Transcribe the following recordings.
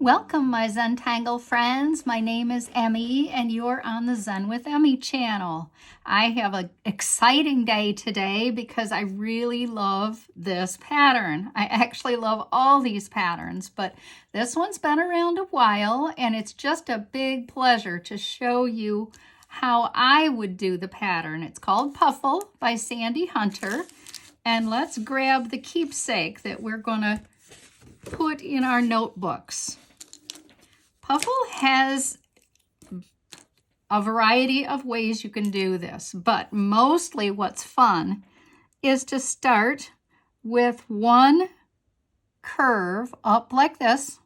Welcome, my Zentangle friends. My name is Emmy, and you're on the Zen with Emmy channel. I have an exciting day today because I really love this pattern. I actually love all these patterns, but this one's been around a while, and it's just a big pleasure to show you how I would do the pattern. It's called Puffle by Sandy Hunter, and let's grab the keepsake that we're going to put in our notebooks. Puffle has a variety of ways you can do this, but mostly what's fun is to start with one curve up like this,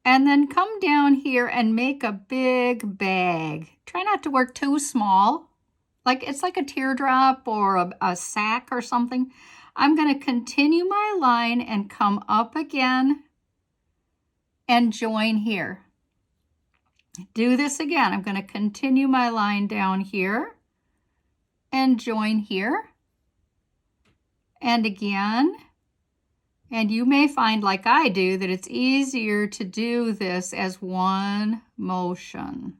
and then come down here and make a big bag. Try not to work too small, like it's like a teardrop or a sack or something. I'm going to continue my line and come up again and join here. Do this again. I'm going to continue my line down here and join here. And again. And you may find, like I do, that it's easier to do this as one motion.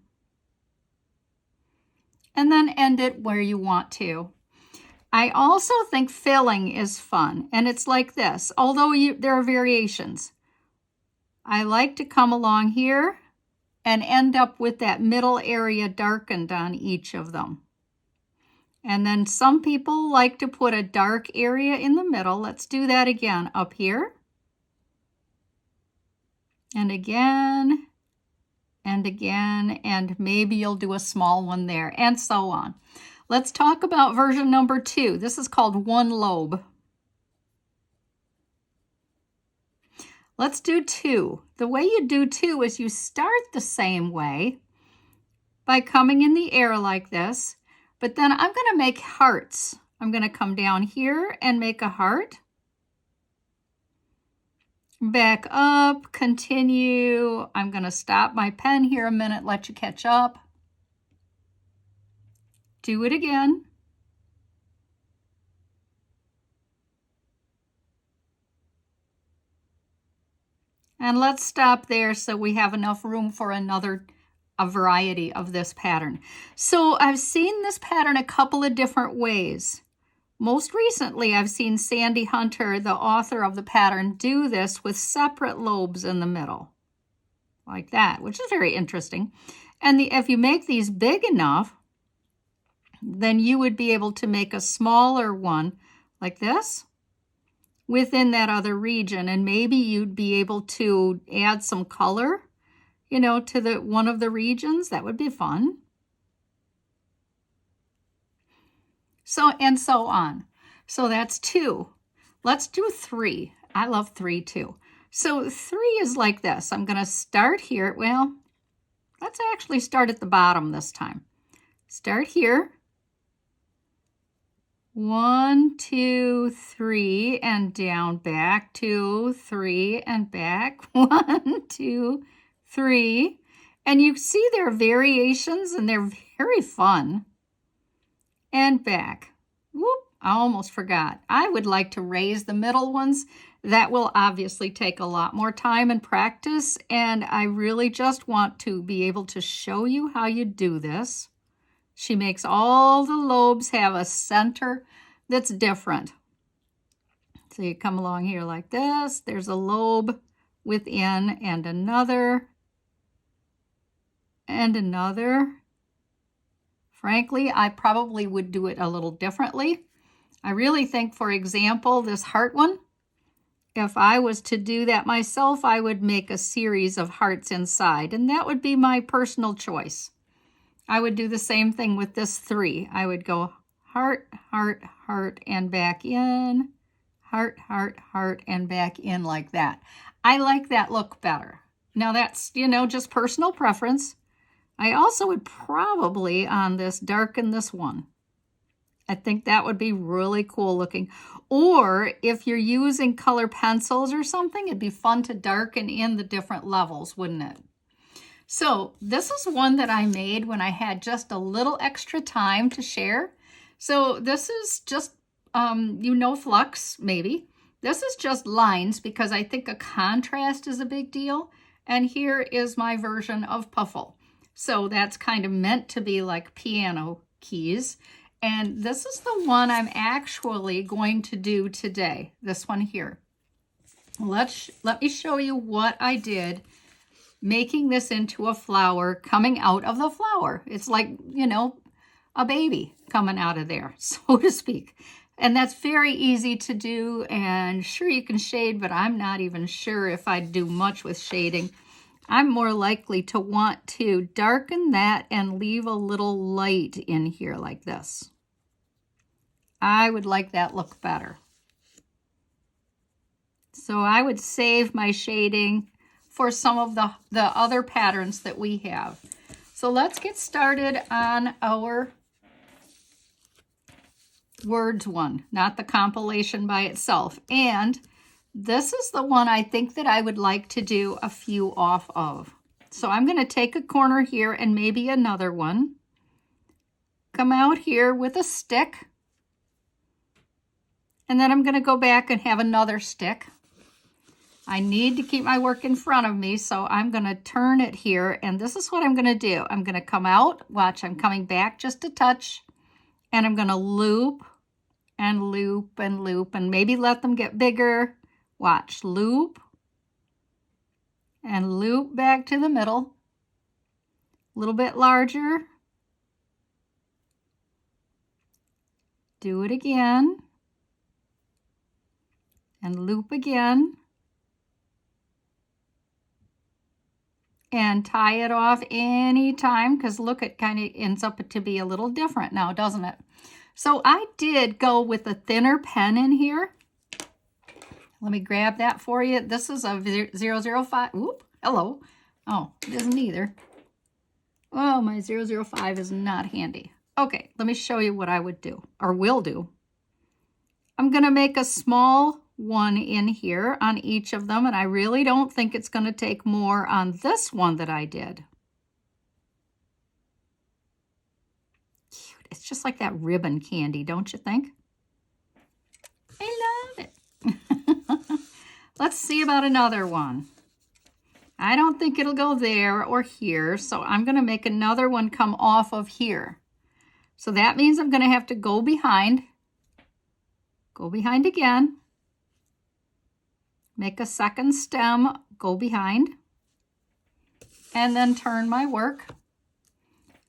And then end it where you want to. I also think filling is fun, and it's like this, although there are variations. I like to come along here and end up with that middle area darkened on each of them. And then some people like to put a dark area in the middle. Let's do that again up here. And again, and again, and maybe you'll do a small one there, and so on. Let's talk about version number 2. This is called one lobe. Let's do 2. The way you do 2 is you start the same way by coming in the air like this, but then I'm going to make hearts. I'm going to come down here and make a heart. Back up, continue. I'm going to stop my pen here a minute, let you catch up. Do it again. And let's stop there so we have enough room for a variety of this pattern. So I've seen this pattern a couple of different ways. Most recently, I've seen Sandy Hunter, the author of the pattern, do this with separate lobes in the middle, like that, which is very interesting. And if you make these big enough, then you would be able to make a smaller one like this within that other region, and maybe you'd be able to add some color, to one of the regions. That would be fun. So, and so on. So that's 2. Let's do 3. I love 3 too. So 3 is like this. I'm going to start here. Well, let's actually start at the bottom this time. Start here. 1, 2, 3, and down, back, 2, 3, and back, 1, 2, 3. And you see there are variations, and they're very fun. And back. Whoop, I almost forgot. I would like to raise the middle ones. That will obviously take a lot more time and practice, and I really just want to be able to show you how you do this. She makes all the lobes have a center that's different. So you come along here like this. There's a lobe within, and another, and another. Frankly, I probably would do it a little differently. I really think, for example, this heart one, if I was to do that myself, I would make a series of hearts inside, and that would be my personal choice. I would do the same thing with this 3. I would go heart, heart, heart, and back in, heart, heart, heart, and back in like that. I like that look better. Now that's, just personal preference. I also would probably on this darken this one. I think that would be really cool looking. Or if you're using color pencils or something, it'd be fun to darken in the different levels, wouldn't it? So this is one that I made when I had just a little extra time to share. So this is just, flux maybe. This is just lines because I think a contrast is a big deal. And here is my version of Puffle. So that's kind of meant to be like piano keys. And this is the one I'm actually going to do today, this one here. Let me show you what I did making this into a flower coming out of the flower. It's like, you know, a baby coming out of there, so to speak. And that's very easy to do, and sure, you can shade, but I'm not even sure if I'd do much with shading. I'm more likely to want to darken that and leave a little light in here like this. I would like that look better. So I would save my shading for some of the other patterns that we have. So let's get started on our words one, not the compilation by itself. And this is the one I think that I would like to do a few off of. So I'm going to take a corner here and maybe another one. Come out here with a stick. And then I'm going to go back and have another stick. I need to keep my work in front of me, so I'm going to turn it here. And this is what I'm going to do. I'm going to come out. Watch, I'm coming back just a touch. And I'm going to loop and loop and loop and maybe let them get bigger. Watch, loop and loop back to the middle. A little bit larger. Do it again. And loop again. And tie it off anytime, because look, it kind of ends up to be a little different now, doesn't it? So I did go with a thinner pen in here. Let me grab that for you. This is a 005. Oop, hello. Oh, it isn't either. Oh, my 005 is not handy. Okay, let me show you what I would do, or will do. I'm going to make a small one in here on each of them, and I really don't think it's going to take more on this one that I did. Cute. It's just like that ribbon candy, don't you think? I love it. Let's see about another one. I don't think it'll go there or here, so I'm going to make another one come off of here. So that means I'm going to have to go behind again, make a second stem, go behind, and then turn my work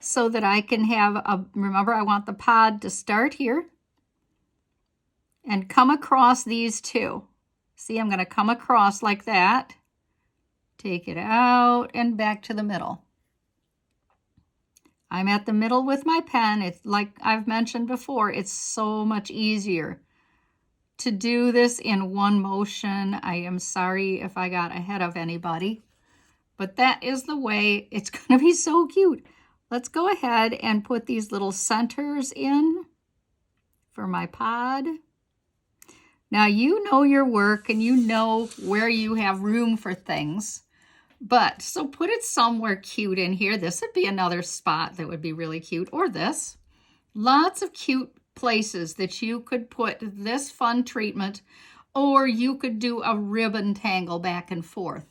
so that I can have a, remember I want the pod to start here and come across these two. See, I'm going to come across like that, take it out and back to the middle. I'm at the middle with my pen. It's like I've mentioned before, it's so much easier to do this in one motion. I am sorry if I got ahead of anybody, but that is the way. It's going to be so cute. Let's go ahead and put these little centers in for my pod. Now you know your work and you know where you have room for things, but so put it somewhere cute in here. This would be another spot that would be really cute, or this. Lots of cute places that you could put this fun treatment, or you could do a ribbon tangle back and forth.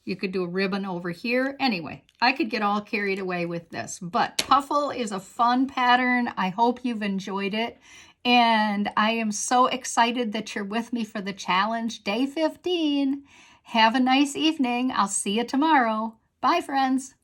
You could do a ribbon over here. Anyway, I could get all carried away with this, but Puffle is a fun pattern. I hope you've enjoyed it, and I am so excited that you're with me for the challenge, day 15. Have a nice evening. I'll see you tomorrow. Bye, friends.